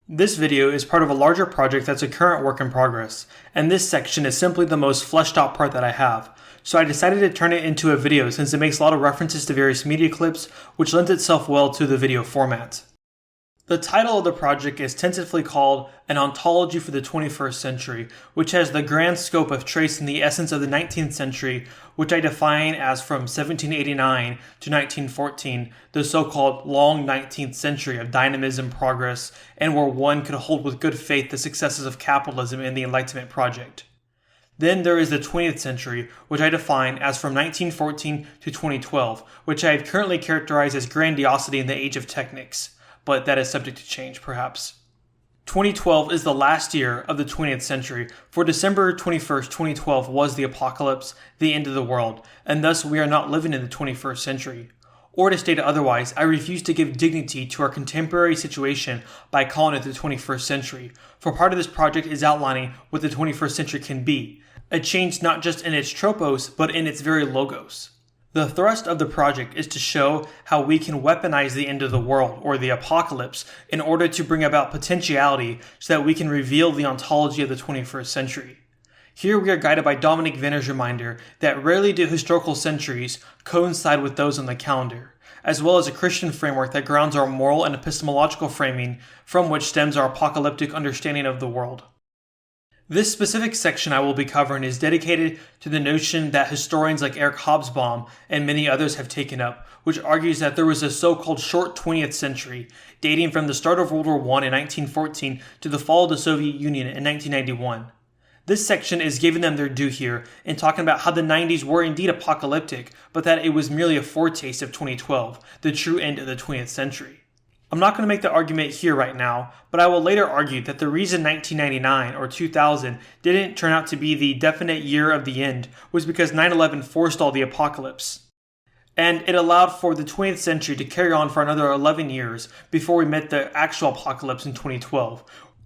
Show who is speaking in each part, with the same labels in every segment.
Speaker 1: This video is part of a larger project that's a current work in progress, and this section is simply the most fleshed out part that I have. So I decided to turn it into a video since it makes a lot of references to various media clips, which lends itself well to the video format. The title of the project is tentatively called An Ontology for the 21st Century, which has the grand scope of tracing the essence of the 19th century, which I define as from 1789 to 1914, the so-called long 19th century of dynamism, progress, and where one could hold with good faith the successes of capitalism in the Enlightenment project. Then there is the 20th century, which I define as from 1914 to 2012, which I have currently characterized as grandiosity in the age of technics, but that is subject to change perhaps. 2012 is the last year of the 20th century, for December 21st, 2012 was the apocalypse, the end of the world, and thus we are not living in the 21st century. Or to state otherwise, I refuse to give dignity to our contemporary situation by calling it the 21st century, for part of this project is outlining what the 21st century can be, a change not just in its tropos, but in its very logos. The thrust of the project is to show how we can weaponize the end of the world, or the apocalypse, in order to bring about potentiality so that we can reveal the ontology of the 21st century. Here we are guided by Dominic Venner's reminder that rarely do historical centuries coincide with those on the calendar, as well as a Christian framework that grounds our moral and epistemological framing from which stems our apocalyptic understanding of the world. This specific section I will be covering is dedicated to the notion that historians like Eric Hobsbawm and many others have taken up, which argues that there was a so-called short 20th century, dating from the start of World War I in 1914 to the fall of the Soviet Union in 1991. This section is giving them their due here and talking about how the 90s were indeed apocalyptic, but that it was merely a foretaste of 2012, the true end of the 20th century. I'm not going to make the argument here right now, but I will later argue that the reason 1999 or 2000 didn't turn out to be the definite year of the end was because 9/11 forestalled the apocalypse. And it allowed for the 20th century to carry on for another 11 years before we met the actual apocalypse in 2012,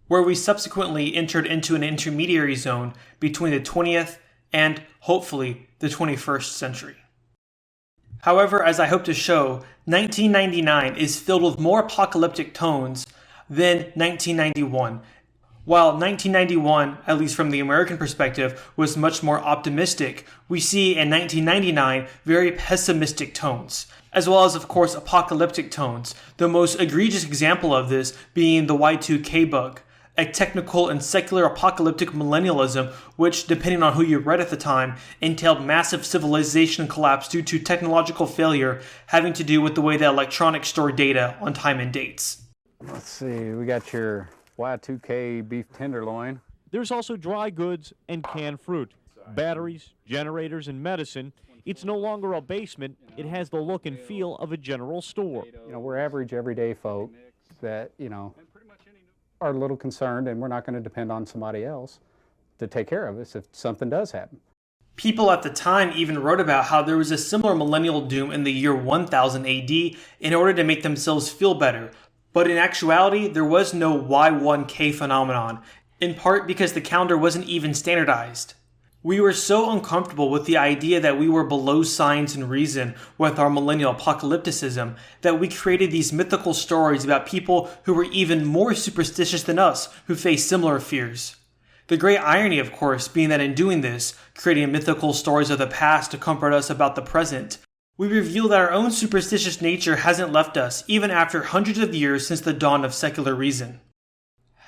Speaker 1: where we subsequently entered into an intermediary zone between the 20th and, hopefully, the 21st century. However, as I hope to show, 1999 is filled with more apocalyptic tones than 1991. While 1991, at least from the American perspective, was much more optimistic, we see in 1999 very pessimistic tones, as well as, of course, apocalyptic tones, the most egregious example of this being the Y2K bug, a technical and secular apocalyptic millennialism which, depending on who you read at the time, entailed massive civilization collapse due to technological failure having to do with the way that electronics store data on time and dates.
Speaker 2: Let's see, we got your Y2K beef tenderloin.
Speaker 3: There's also dry goods and canned fruit, batteries, generators, and medicine. It's no longer a basement, it has the look and feel of a general store.
Speaker 2: We're average, everyday folk that, are a little concerned, and we're not going to depend on somebody else to take care of us if something does happen.
Speaker 1: People at the time even wrote about how there was a similar millennial doom in the year 1000 AD in order to make themselves feel better. But in actuality, there was no Y1K phenomenon, in part because the calendar wasn't even standardized. We were so uncomfortable with the idea that we were below science and reason with our millennial apocalypticism that we created these mythical stories about people who were even more superstitious than us who faced similar fears. The great irony, of course, being that in doing this, creating mythical stories of the past to comfort us about the present, we reveal that our own superstitious nature hasn't left us even after hundreds of years since the dawn of secular reason.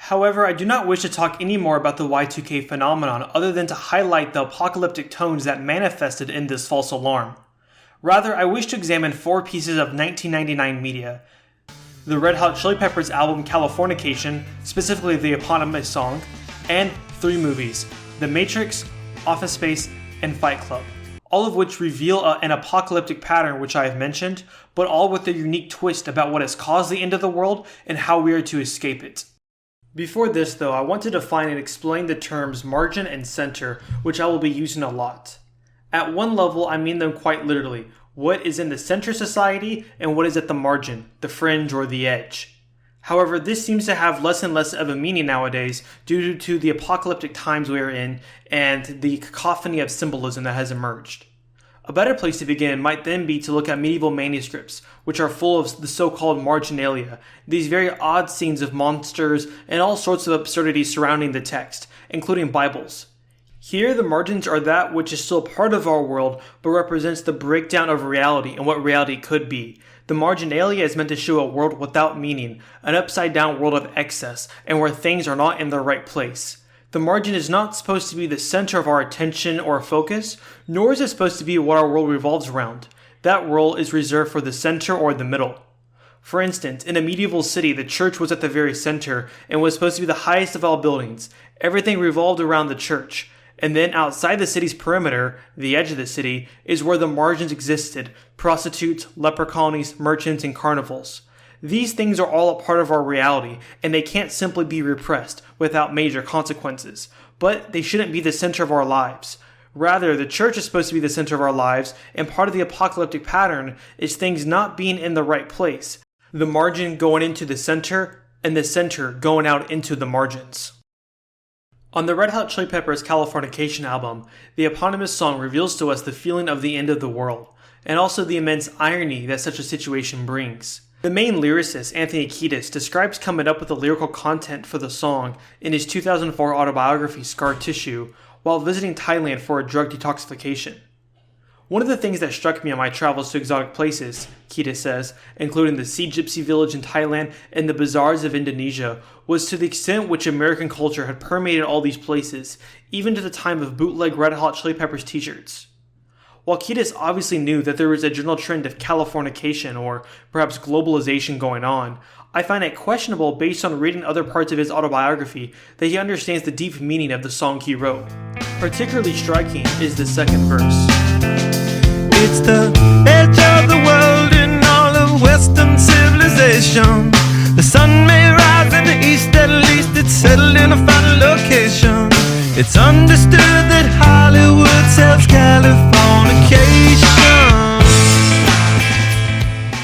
Speaker 1: However, I do not wish to talk any more about the Y2K phenomenon other than to highlight the apocalyptic tones that manifested in this false alarm. Rather, I wish to examine 4 pieces of 1999 media. The Red Hot Chili Peppers album Californication, specifically the eponymous song, and 3 movies, The Matrix, Office Space, and Fight Club, all of which reveal an apocalyptic pattern which I have mentioned, but all with a unique twist about what has caused the end of the world and how we are to escape it. Before this though, I want to define and explain the terms margin and center, which I will be using a lot. At one level, I mean them quite literally, what is in the center society and what is at the margin, the fringe or the edge. However, this seems to have less and less of a meaning nowadays due to the apocalyptic times we are in and the cacophony of symbolism that has emerged. A better place to begin might then be to look at medieval manuscripts, which are full of the so-called marginalia, these very odd scenes of monsters and all sorts of absurdities surrounding the text, including Bibles. Here, the margins are that which is still part of our world, but represents the breakdown of reality and what reality could be. The marginalia is meant to show a world without meaning, an upside-down world of excess, and where things are not in their right place. The margin is not supposed to be the center of our attention or focus, nor is it supposed to be what our world revolves around. That role is reserved for the center or the middle. For instance, in a medieval city, the church was at the very center and was supposed to be the highest of all buildings. Everything revolved around the church. And then outside the city's perimeter, the edge of the city, is where the margins existed: prostitutes, leper colonies, merchants, and carnivals. These things are all a part of our reality, and they can't simply be repressed without major consequences. But they shouldn't be the center of our lives. Rather, the church is supposed to be the center of our lives, and part of the apocalyptic pattern is things not being in the right place. The margin going into the center, and the center going out into the margins. On the Red Hot Chili Peppers' Californication album, the eponymous song reveals to us the feeling of the end of the world, and also the immense irony that such a situation brings. The main lyricist, Anthony Kiedis, describes coming up with the lyrical content for the song in his 2004 autobiography Scar Tissue while visiting Thailand for a drug detoxification. One of the things that struck me on my travels to exotic places, Kiedis says, including the Sea Gypsy village in Thailand and the bazaars of Indonesia, was to the extent which American culture had permeated all these places, even to the time of bootleg Red Hot Chili Peppers t-shirts. While Kiedis obviously knew that there was a general trend of Californication or perhaps globalization going on, I find it questionable based on reading other parts of his autobiography that he understands the deep meaning of the song he wrote. Particularly striking is the second verse.
Speaker 4: It's the edge of the world in all of Western civilization. The sun may rise in the east, at least it's settled in a final location. It's understood that Hollywood sells Californication.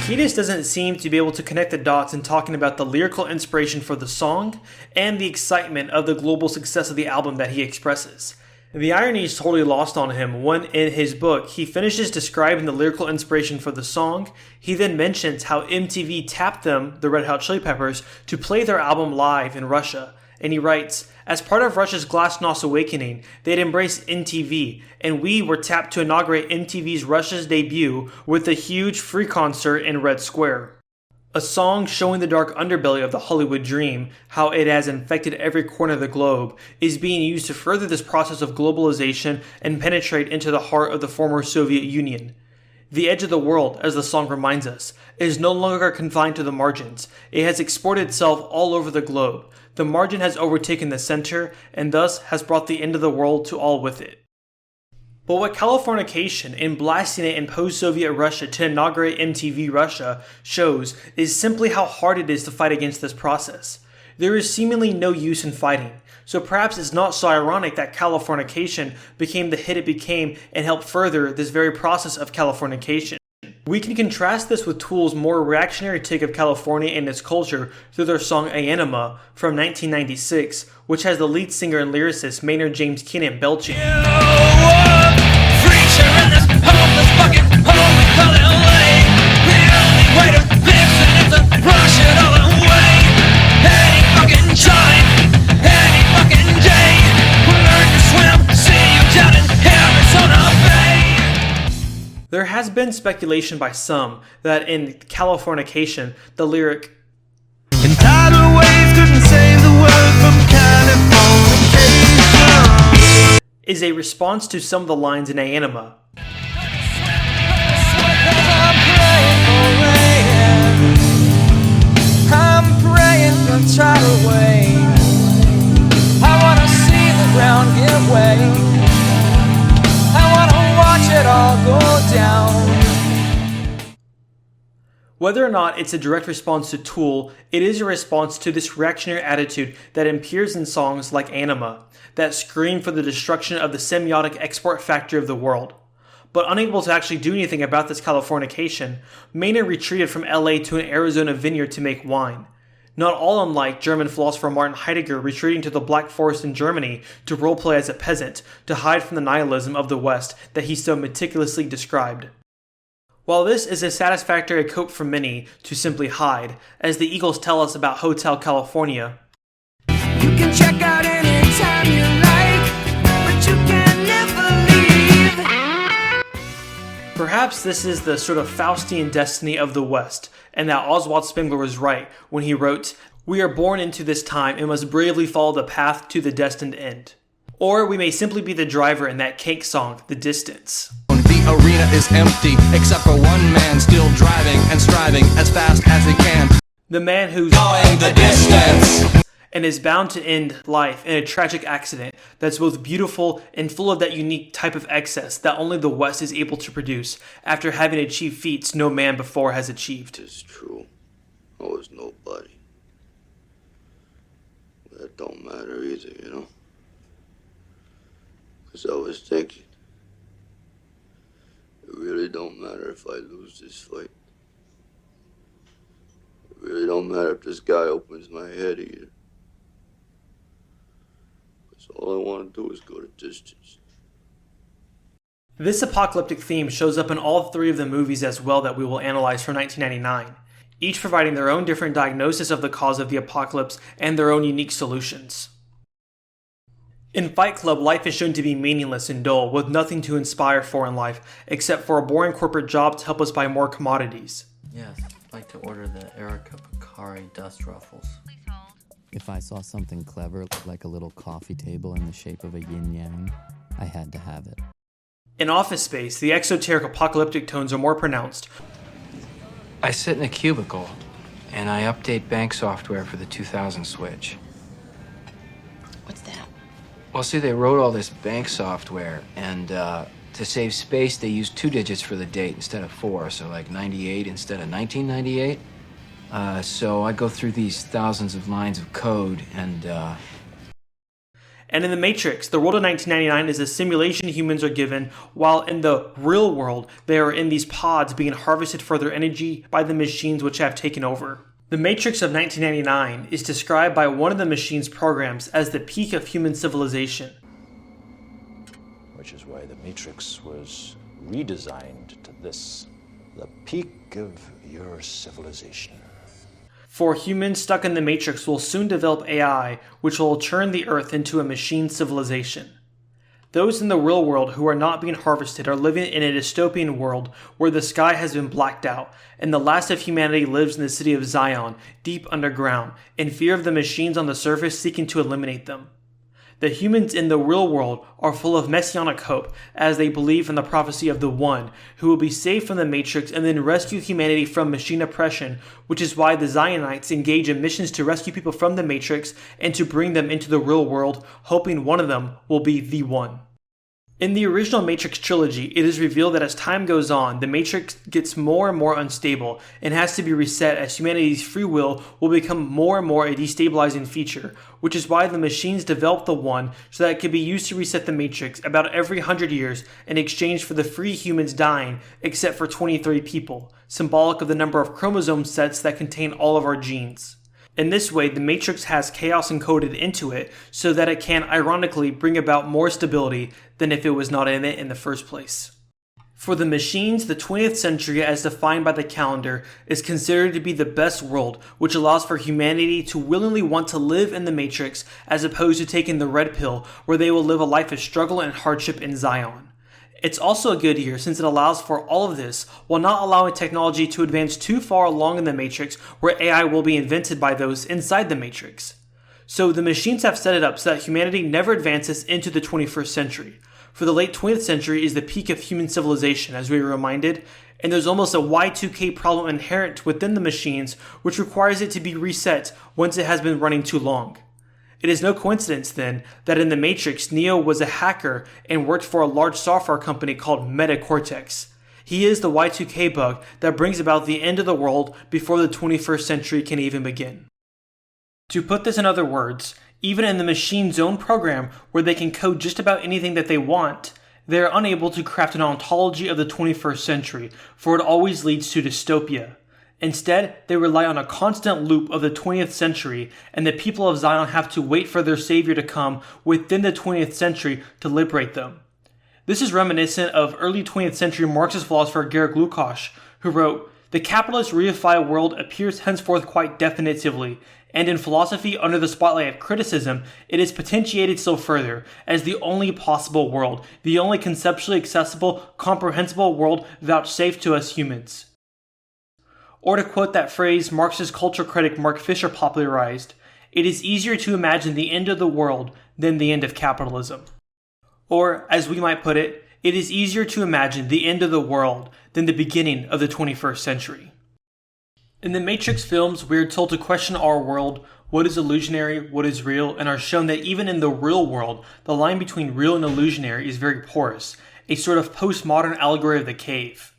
Speaker 1: Kiedis doesn't seem to be able to connect the dots in talking about the lyrical inspiration for the song and the excitement of the global success of the album that he expresses. The irony is totally lost on him when, in his book, he finishes describing the lyrical inspiration for the song. He then mentions how MTV tapped them, the Red Hot Chili Peppers, to play their album live in Russia. And he writes, as part of Russia's Glasnost awakening, they'd embraced MTV, and we were tapped to inaugurate MTV's Russia's debut with a huge free concert in Red Square. A song showing the dark underbelly of the Hollywood dream, how it has infected every corner of the globe, is being used to further this process of globalization and penetrate into the heart of the former Soviet Union. The edge of the world, as the song reminds us, is no longer confined to the margins. It has exported itself all over the globe. The margin has overtaken the center, and thus has brought the end of the world to all with it. But what Californication and blasting it in post-Soviet Russia to inaugurate MTV Russia shows is simply how hard it is to fight against this process. There is seemingly no use in fighting, so perhaps it's not so ironic that Californication became the hit it became and helped further this very process of Californication. We can contrast this with Tool's more reactionary take of California and its culture through their song Anima from 1996, which has the lead singer and lyricist Maynard James Keenan belching. There has been speculation by some that in Californication, the lyric
Speaker 4: "In tidal waves couldn't save the world from Californication"
Speaker 1: is a response to some of the lines in Anima.
Speaker 4: I'm praying for tidal waves. I wanna see the ground give way. I wanna watch it all go down.
Speaker 1: Whether or not it's a direct response to Tool, it is a response to this reactionary attitude that appears in songs like Anima, that scream for the destruction of the semiotic export factory of the world. But unable to actually do anything about this Californication, Maynard retreated from LA to an Arizona vineyard to make wine. not all unlike German philosopher Martin Heidegger retreating to the Black Forest in Germany to roleplay as a peasant to hide from the nihilism of the West that he so meticulously described. While this is a satisfactory cope for many to simply hide, as the Eagles tell us about Hotel California,
Speaker 4: You can check out anytime you like, but you can never leave.
Speaker 1: perhaps this is the sort of Faustian destiny of the West, and that Oswald Spengler was right when he wrote, "We are born into this time and must bravely follow the path to the destined end." Or we may simply be the driver in that Cake song, The Distance.
Speaker 5: The arena is empty, except for one man still driving and striving as fast as he can.
Speaker 1: The man who's
Speaker 5: Going the distance.
Speaker 1: and is bound to end life in a tragic accident that's both beautiful and full of that unique type of excess that only the West is able to produce after having achieved feats no man before has achieved.
Speaker 6: It's true. I was nobody. That don't matter either, you know? Because I was thinking, it really don't matter if I lose this fight. It really don't matter if this guy opens my head either. Because all I want to do is go the distance.
Speaker 1: This apocalyptic theme shows up in all three of the movies as well that we will analyze from 1999, each providing their own different diagnosis of the cause of the apocalypse and their own unique solutions. In Fight Club, life is shown to be meaningless and dull, with nothing to inspire for in life, except for a boring corporate job to help us buy more commodities.
Speaker 7: Yes, I'd like to order the Erica Picari dust ruffles.
Speaker 8: If I saw something clever, like a little coffee table in the shape of a yin-yang, I had to have it.
Speaker 1: In Office Space, the exoteric apocalyptic tones are more pronounced.
Speaker 9: I sit in a cubicle, and I update bank software for the 2000 switch.
Speaker 7: What's that?
Speaker 9: Well, see, they wrote all this bank software, and to save space, they used 2 digits for the date instead of 4, so like 98 instead of 1998. So I go through these thousands of lines of code, and
Speaker 1: in The Matrix, the world of 1999 is a simulation humans are given, while in the real world, they are in these pods being harvested for their energy by the machines which have taken over. The Matrix of 1999 is described by one of the machine's programs as the peak of human civilization.
Speaker 10: Which is why the Matrix was redesigned to this, the peak of your civilization.
Speaker 1: For humans stuck in the Matrix will soon develop AI, which will turn the Earth into a machine civilization. Those in the real world who are not being harvested are living in a dystopian world where the sky has been blacked out, and the last of humanity lives in the city of Zion, deep underground, in fear of the machines on the surface seeking to eliminate them. The humans in the real world are full of messianic hope, as they believe in the prophecy of the One, who will be saved from the Matrix and then rescue humanity from machine oppression, which is why the Zionites engage in missions to rescue people from the Matrix and to bring them into the real world, hoping one of them will be the One. In the original Matrix trilogy, it is revealed that as time goes on, the Matrix gets more and more unstable and has to be reset as humanity's free will become more and more a destabilizing feature, which is why the machines developed the One so that it could be used to reset the Matrix about every 100 years in exchange for the free humans dying except for 23 people, symbolic of the number of chromosome sets that contain all of our genes. In this way, the Matrix has chaos encoded into it so that it can, ironically, bring about more stability than if it was not in it in the first place. For the machines, the 20th century, as defined by the calendar, is considered to be the best world, which allows for humanity to willingly want to live in the Matrix as opposed to taking the red pill, where they will live a life of struggle and hardship in Zion. It's also a good year since it allows for all of this while not allowing technology to advance too far along in the Matrix where AI will be invented by those inside the Matrix. So the machines have set it up so that humanity never advances into the 21st century. For the late 20th century is the peak of human civilization, as we were reminded, and there's almost a Y2K problem inherent within the machines which requires it to be reset once it has been running too long. It is no coincidence, then, that in The Matrix, Neo was a hacker and worked for a large software company called Metacortex. He is the Y2K bug that brings about the end of the world before the 21st century can even begin. To put this in other words, even in the machine's own program, where they can code just about anything that they want, they are unable to craft an ontology of the 21st century, for it always leads to dystopia. Instead, they rely on a constant loop of the 20th century, and the people of Zion have to wait for their savior to come within the 20th century to liberate them. This is reminiscent of early 20th century Marxist philosopher Georg Lukács, who wrote, "The capitalist reified world appears henceforth quite definitively, and in philosophy under the spotlight of criticism, it is potentiated still further, as the only possible world, the only conceptually accessible, comprehensible world vouchsafed to us humans." Or to quote that phrase Marxist culture critic Mark Fisher popularized, "It is easier to imagine the end of the world than the end of capitalism." Or, as we might put it, it is easier to imagine the end of the world than the beginning of the 21st century. In the Matrix films, we are told to question our world, what is illusionary, what is real, and are shown that even in the real world, the line between real and illusionary is very porous, a sort of postmodern allegory of the cave.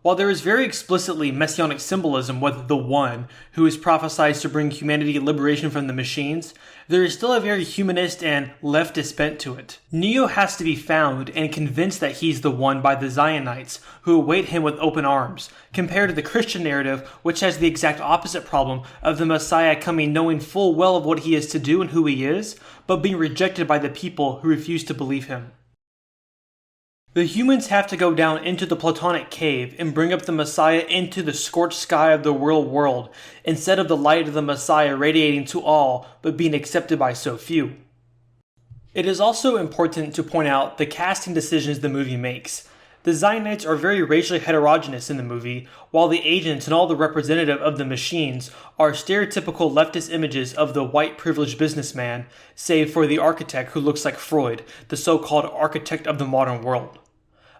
Speaker 1: While there is very explicitly messianic symbolism with the One, who is prophesied to bring humanity liberation from the machines, there is still a very humanist and leftist bent to it. Neo has to be found and convinced that he's the One by the Zionites, who await him with open arms, compared to the Christian narrative, which has the exact opposite problem of the Messiah coming knowing full well of what he is to do and who he is, but being rejected by the people who refuse to believe him. The humans have to go down into the Platonic cave and bring up the Messiah into the scorched sky of the real world, instead of the light of the Messiah radiating to all but being accepted by so few. It is also important to point out the casting decisions the movie makes. The Zionites are very racially heterogeneous in the movie, while the agents and all the representative of the machines are stereotypical leftist images of the white privileged businessman, save for the architect who looks like Freud, the so-called architect of the modern world.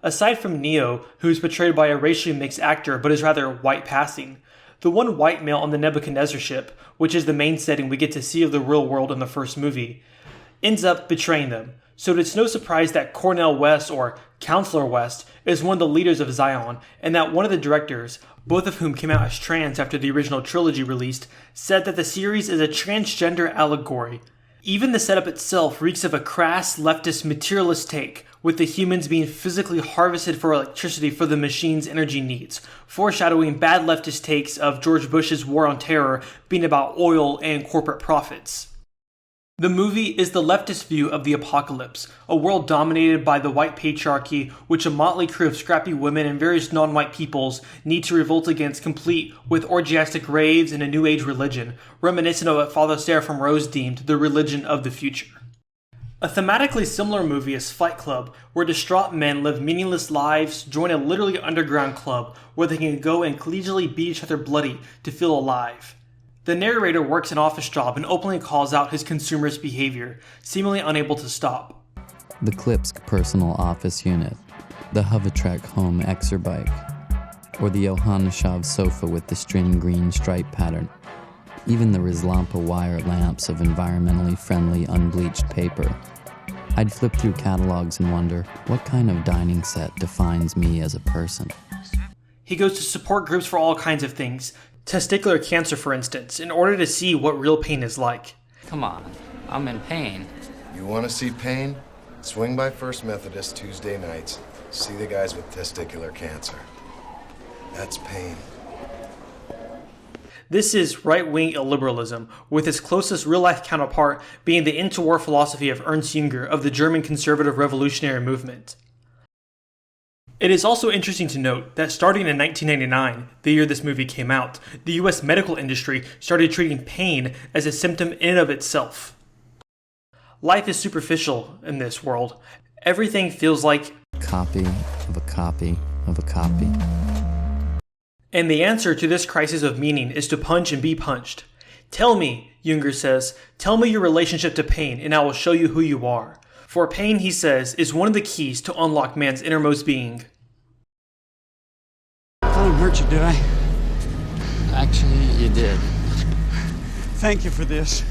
Speaker 1: Aside from Neo, who is portrayed by a racially mixed actor but is rather white passing, the one white male on the Nebuchadnezzar ship, which is the main setting we get to see of the real world in the first movie, ends up betraying them. So it's no surprise that Cornel West, or Counselor West, is one of the leaders of Zion, and that one of the directors, both of whom came out as trans after the original trilogy released, said that the series is a transgender allegory. Even the setup itself reeks of a crass, leftist, materialist take, with the humans being physically harvested for electricity for the machine's energy needs, foreshadowing bad leftist takes of George Bush's War on Terror being about oil and corporate profits. The movie is the leftist view of the apocalypse, a world dominated by the white patriarchy, which a motley crew of scrappy women and various non-white peoples need to revolt against, complete with orgiastic raves and a new age religion, reminiscent of what Father Seraphim Rose deemed the religion of the future. A thematically similar movie is Fight Club, where distraught men live meaningless lives, join a literally underground club where they can go and collegially beat each other bloody to feel alive. The narrator works an office job and openly calls out his consumerist behavior, seemingly unable to stop.
Speaker 8: The Klipsk personal office unit, the Hovatrek home Exerbike, or the Yohanneshav sofa with the string green stripe pattern. Even the Rizlampa wire lamps of environmentally friendly unbleached paper. I'd flip through catalogs and wonder, what kind of dining set defines me as a person?
Speaker 1: He goes to support groups for all kinds of things, testicular cancer for instance, in order to see what real pain is like.
Speaker 7: Come on, I'm in pain.
Speaker 11: You want to see pain? Swing by First Methodist Tuesday nights. See the guys with testicular cancer. That's pain.
Speaker 1: This is right-wing illiberalism, with its closest real-life counterpart being the interwar philosophy of Ernst Jünger of the German conservative revolutionary movement. It is also interesting to note that starting in 1999, the year this movie came out, the US medical industry started treating pain as a symptom in and of itself. Life is superficial in this world. Everything feels like
Speaker 8: copy of a copy of a copy.
Speaker 1: And the answer to this crisis of meaning is to punch and be punched. Tell me, Jünger says, tell me your relationship to pain and I will show you who you are. For pain, he says, is one of the keys to unlock man's innermost being.
Speaker 12: I didn't hurt you, did I?
Speaker 7: Actually, you did.
Speaker 12: Thank you for this.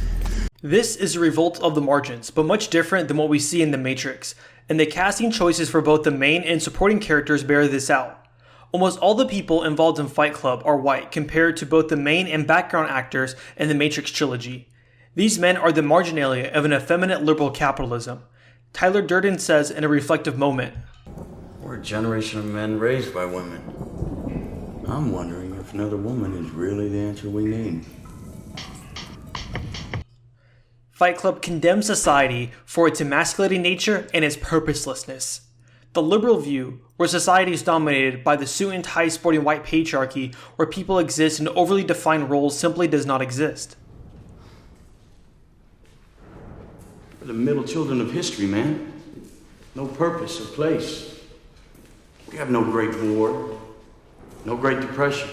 Speaker 1: This is a revolt of the margins, but much different than what we see in The Matrix, and the casting choices for both the main and supporting characters bear this out. Almost all the people involved in Fight Club are white compared to both the main and background actors in the Matrix trilogy. These men are the marginalia of an effeminate liberal capitalism. Tyler Durden says in a reflective moment,
Speaker 13: "We're a generation of men raised by women. I'm wondering if Another woman is really the answer we need.
Speaker 1: Fight Club condemns society for its emasculating nature and its purposelessness. The liberal view, where society is dominated by the suit and tie sporting white patriarchy, where people exist in overly defined roles, simply does not exist.
Speaker 13: We're the middle children of history, man. No purpose or place. We have no Great War, no Great Depression.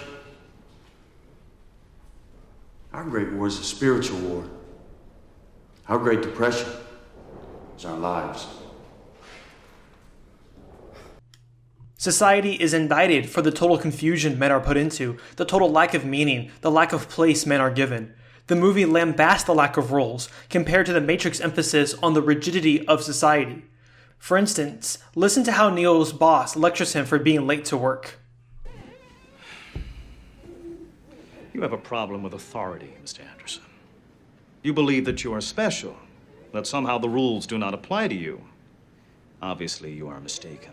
Speaker 13: Our Great War is a spiritual war. Our Great Depression is our lives.
Speaker 1: Society is indicted for the total confusion men are put into, the total lack of meaning, the lack of place men are given. The movie lambasts the lack of roles, compared to the Matrix emphasis on the rigidity of society. For instance, listen to how Neo's boss lectures him for being late to work.
Speaker 14: You have a problem with authority, Mr. Anderson. You believe that you are special, that somehow the rules do not apply to you. Obviously, you are mistaken.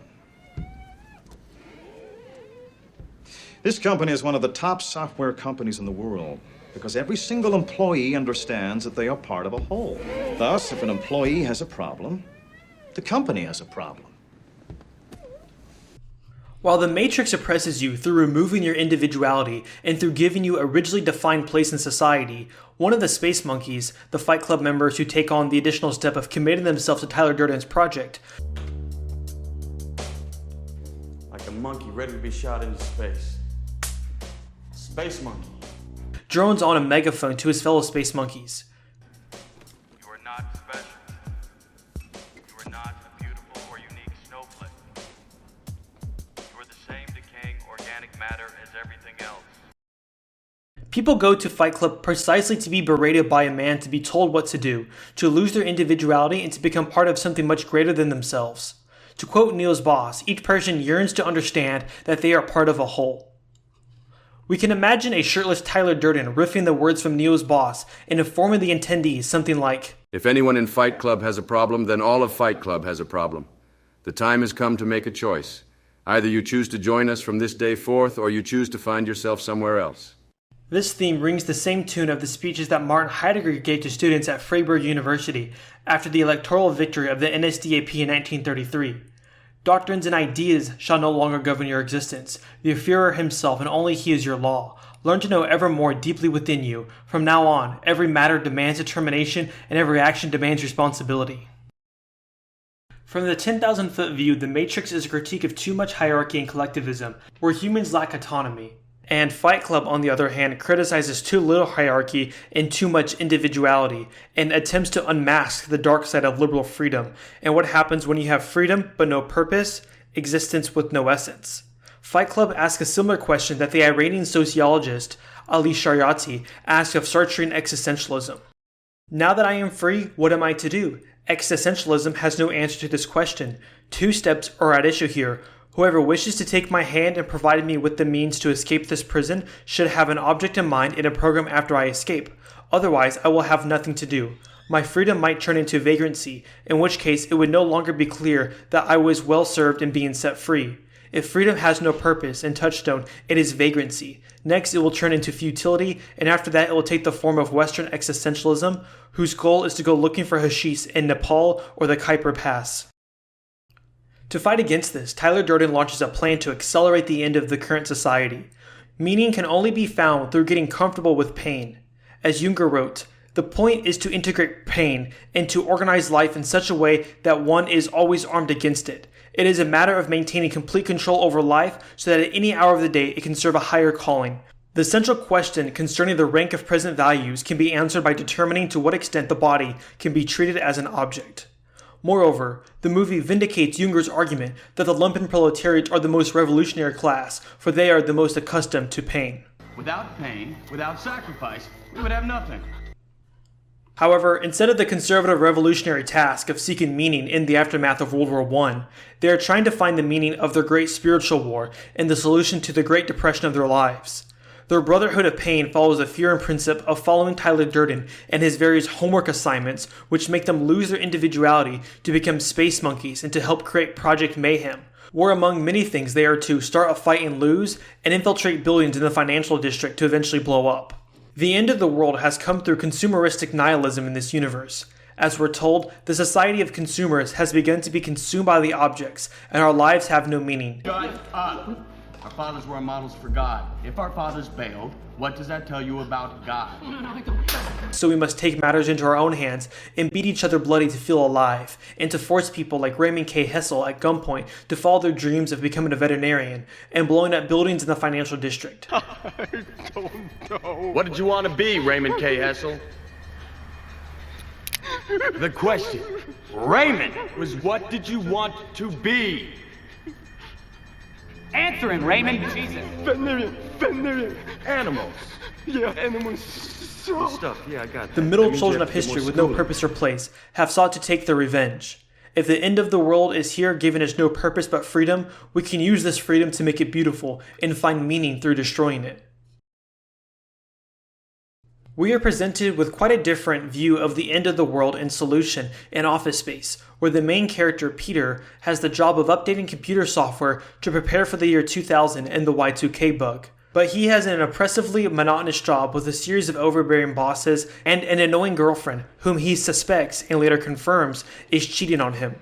Speaker 14: This company is one of the top software companies in the world because every single employee understands that they are part of a whole. Thus, if an employee has a problem, the company has a problem.
Speaker 1: While the Matrix oppresses you through removing your individuality and through giving you a rigidly defined place in society, one of the Space Monkeys, the Fight Club members who take on the additional step of committing themselves to Tyler Durden's project,
Speaker 13: Like a monkey ready to be shot into space. Space monkey.
Speaker 1: drones on a megaphone to his fellow Space Monkeys.
Speaker 15: You are not special. You are not a beautiful or unique snowflake. You are the same decaying organic matter as everything else.
Speaker 1: People go to Fight Club precisely to be berated by a man, to be told what to do, to lose their individuality and to become part of something much greater than themselves. To quote Neo's boss, each person yearns to understand that they are part of a whole. We can imagine a shirtless Tyler Durden riffing the words from Neo's boss and informing the attendees something like,
Speaker 16: "If anyone in Fight Club has a problem, then all of Fight Club has a problem. The time has come to make a choice. Either you choose to join us from this day forth, or you choose to find yourself somewhere else."
Speaker 1: This theme rings the same tune of the speeches that Martin Heidegger gave to students at Freiburg University after the electoral victory of the NSDAP in 1933. Doctrines and ideas shall no longer govern your existence. The Führer himself, and only he, is your law. Learn to know ever more deeply within you. From now on, every matter demands determination, and every action demands responsibility. From the 10,000-foot view, the Matrix is a critique of too much hierarchy and collectivism, where humans lack autonomy. And Fight Club, on the other hand, criticizes too little hierarchy and too much individuality, and attempts to unmask the dark side of liberal freedom, and what happens when you have freedom but no purpose, existence with no essence. Fight Club asks a similar question that the Iranian sociologist Ali Shariati asked of Sartrean existentialism. Now that I am free, what am I to do? Existentialism has no answer to this question. Two steps are at issue here. Whoever wishes to take my hand and provide me with the means to escape this prison should have an object in mind and a program after I escape. Otherwise, I will have nothing to do. My freedom might turn into vagrancy, in which case it would no longer be clear that I was well served in being set free. If freedom has no purpose and touchstone, it is vagrancy. Next, it will turn into futility, and after that it will take the form of Western existentialism, whose goal is to go looking for hashish in Nepal or the Kuiper Pass. To fight against this, Tyler Durden launches a plan to accelerate the end of the current society. Meaning can only be found through getting comfortable with pain. As Junger wrote, the point is to integrate pain and to organize life in such a way that one is always armed against it. It is a matter of maintaining complete control over life so that at any hour of the day it can serve a higher calling. The central question concerning the rank of present values can be answered by determining to what extent the body can be treated as an object. Moreover, the movie vindicates Junger's argument that the lumpen proletariat are the most revolutionary class, for they are the most accustomed to pain.
Speaker 17: Without pain, without sacrifice, we would have nothing.
Speaker 1: However, instead of the conservative revolutionary task of seeking meaning in the aftermath of World War I, they are trying to find the meaning of their great spiritual war and the solution to the Great Depression of their lives. Their Brotherhood of Pain follows the fear and principle of following Tyler Durden and his various homework assignments, which make them lose their individuality to become space monkeys and to help create Project Mayhem, where among many things they are to start a fight and lose, and infiltrate buildings in the financial district to eventually blow up. The end of the world has come through consumeristic nihilism in this universe. As we're told, the society of consumers has begun to be consumed by the objects, and our lives have no meaning.
Speaker 17: Our fathers were models for God. If our fathers bailed, what does that tell you about God?
Speaker 1: So we must take matters into our own hands and beat each other bloody to feel alive, and to force people like Raymond K. Hessel at gunpoint to follow their dreams of becoming a veterinarian and blowing up buildings in the financial district.
Speaker 17: I don't know.
Speaker 13: What did you want to be, Raymond K. Hessel? The question, Raymond, was what did you want to be?
Speaker 18: Answering, Raymond. Jesus.
Speaker 13: Veterinarian. Animals.
Speaker 17: Yeah, animals.
Speaker 13: Good stuff. Yeah, I got that.
Speaker 1: The middle children of history with no purpose or place have sought to take their revenge. If the end of the world is here giving us no purpose but freedom, we can use this freedom to make it beautiful and find meaning through destroying it. We are presented with quite a different view of the end of the world in Solution in Office Space, where the main character, Peter, has the job of updating computer software to prepare for the year 2000 and the Y2K bug. But he has an oppressively monotonous job with a series of overbearing bosses and an annoying girlfriend whom he suspects and later confirms is cheating on him.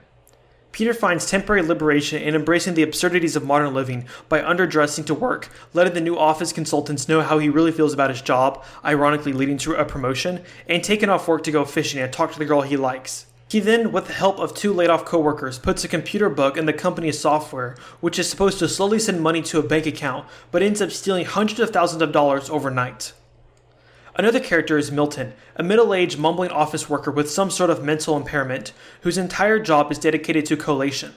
Speaker 1: Peter finds temporary liberation in embracing the absurdities of modern living by underdressing to work, letting the new office consultants know how he really feels about his job, ironically leading to a promotion, and taking off work to go fishing and talk to the girl he likes. He then, with the help of 2 laid-off coworkers, puts a computer bug in the company's software, which is supposed to slowly send money to a bank account, but ends up stealing hundreds of thousands of dollars overnight. Another character is Milton, a middle-aged, mumbling office worker with some sort of mental impairment, whose entire job is dedicated to collation.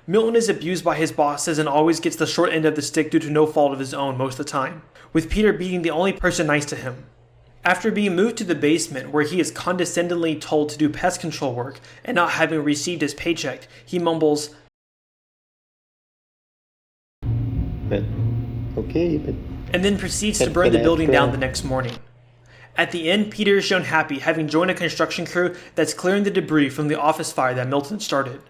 Speaker 1: Milton is abused by his bosses and always gets the short end of the stick due to no fault of his own most of the time, with Peter being the only person nice to him. After being moved to the basement, where he is condescendingly told to do pest control work and not having received his paycheck, he mumbles, and then proceeds to burn the building down the next morning. At the end, Peter is shown happy, having joined a construction crew that's clearing the debris from the office fire that Milton started.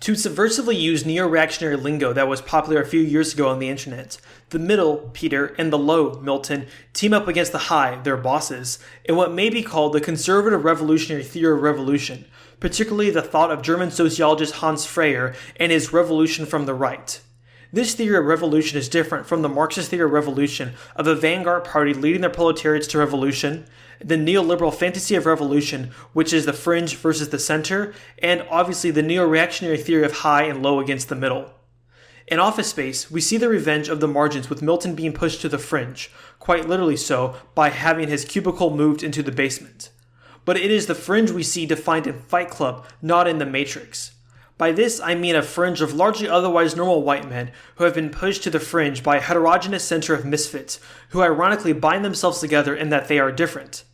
Speaker 1: To subversively use neo-reactionary lingo that was popular a few years ago on the internet, the middle, Peter, and the low, Milton, team up against the high, their bosses, in what may be called the conservative revolutionary theory of revolution, particularly the thought of German sociologist Hans Freyer and his revolution from the right. This theory of revolution is different from the Marxist theory of revolution of a vanguard party leading their proletariats to revolution, the neoliberal fantasy of revolution, which is the fringe versus the center, and obviously the neo-reactionary theory of high and low against the middle. In Office Space, we see the revenge of the margins with Milton being pushed to the fringe, quite literally so, by having his cubicle moved into the basement. But it is the fringe we see defined in Fight Club, not in The Matrix. By this, I mean a fringe of largely otherwise normal white men who have been pushed to the fringe by a heterogeneous center of misfits who ironically bind themselves together in that they are different.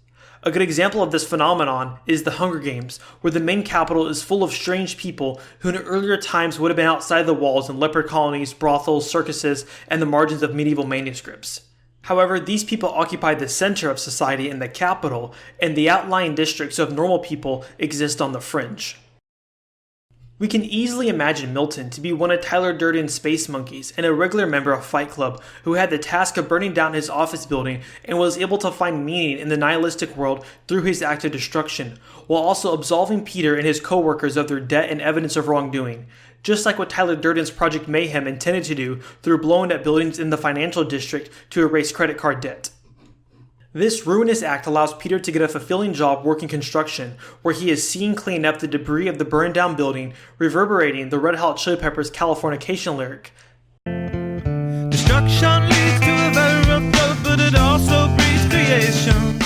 Speaker 1: A good example of this phenomenon is the Hunger Games, where the main capital is full of strange people who in earlier times would have been outside the walls in leper colonies, brothels, circuses, and the margins of medieval manuscripts. However, these people occupy the center of society in the capital, and the outlying districts of normal people exist on the fringe. We can easily imagine Milton to be one of Tyler Durden's space monkeys and a regular member of Fight Club who had the task of burning down his office building and was able to find meaning in the nihilistic world through his act of destruction, while also absolving Peter and his co-workers of their debt and evidence of wrongdoing, just like what Tyler Durden's Project Mayhem intended to do through blowing up buildings in the financial district to erase credit card debt. This ruinous act allows Peter to get a fulfilling job working construction, where he is seen cleaning up the debris of the burned down building, reverberating the Red Hot Chili Peppers' Californication lyric.
Speaker 4: Destruction leads to a very rough road, but it also breeds creation.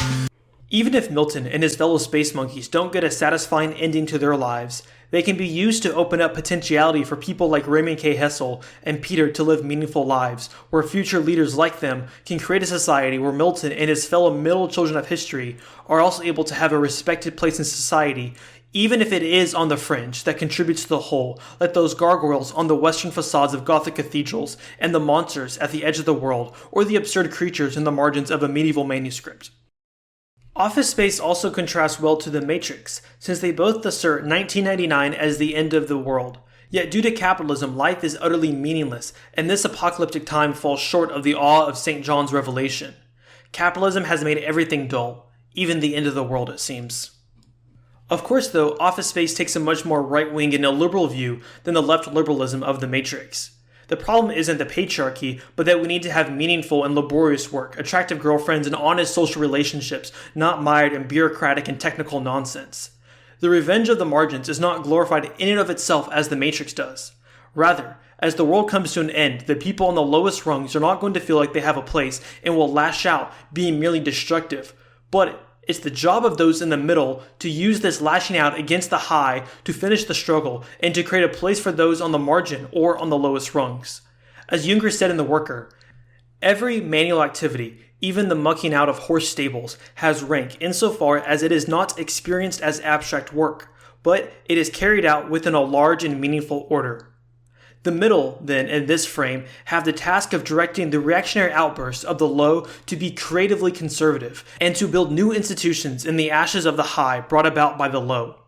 Speaker 1: Even if Milton and his fellow space monkeys don't get a satisfying ending to their lives, they can be used to open up potentiality for people like Raymond K. Hessel and Peter to live meaningful lives, where future leaders like them can create a society where Milton and his fellow middle children of history are also able to have a respected place in society, even if it is on the fringe that contributes to the whole, like those gargoyles on the western facades of Gothic cathedrals, and the monsters at the edge of the world, or the absurd creatures in the margins of a medieval manuscript. Office Space also contrasts well to The Matrix, since they both assert 1999 as the end of the world. Yet due to capitalism, life is utterly meaningless, and this apocalyptic time falls short of the awe of St. John's revelation. Capitalism has made everything dull, even the end of the world, it seems. Of course, though, Office Space takes a much more right-wing and illiberal view than the left liberalism of The Matrix. The problem isn't the patriarchy, but that we need to have meaningful and laborious work, attractive girlfriends, and honest social relationships, not mired in bureaucratic and technical nonsense. The revenge of the margins is not glorified in and of itself as The Matrix does. Rather, as the world comes to an end, the people on the lowest rungs are not going to feel like they have a place and will lash out, being merely destructive. But it's the job of those in the middle to use this lashing out against the high to finish the struggle and to create a place for those on the margin or on the lowest rungs. As Junger said in The Worker, every manual activity, even the mucking out of horse stables, has rank insofar as it is not experienced as abstract work, but it is carried out within a large and meaningful order. The middle, then, in this frame, have the task of directing the reactionary outbursts of the low to be creatively conservative, and to build new institutions in the ashes of the high brought about by the low.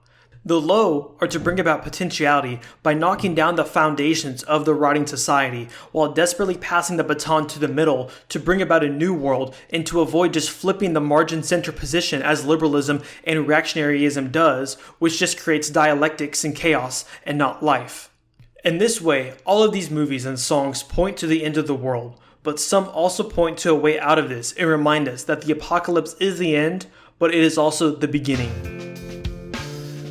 Speaker 1: The low are to bring about potentiality by knocking down the foundations of the rotting society, while desperately passing the baton to the middle to bring about a new world and to avoid just flipping the margin center position as liberalism and reactionaryism does, which just creates dialectics and chaos and not life. In this way, all of these movies and songs point to the end of the world, but some also point to a way out of this and remind us that the apocalypse is the end, but it is also the beginning.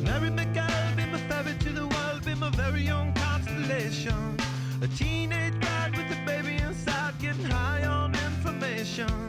Speaker 4: Mary McGill, be my ferry to the world, be my very own constellation. A teenage bride with a baby inside, getting high on information.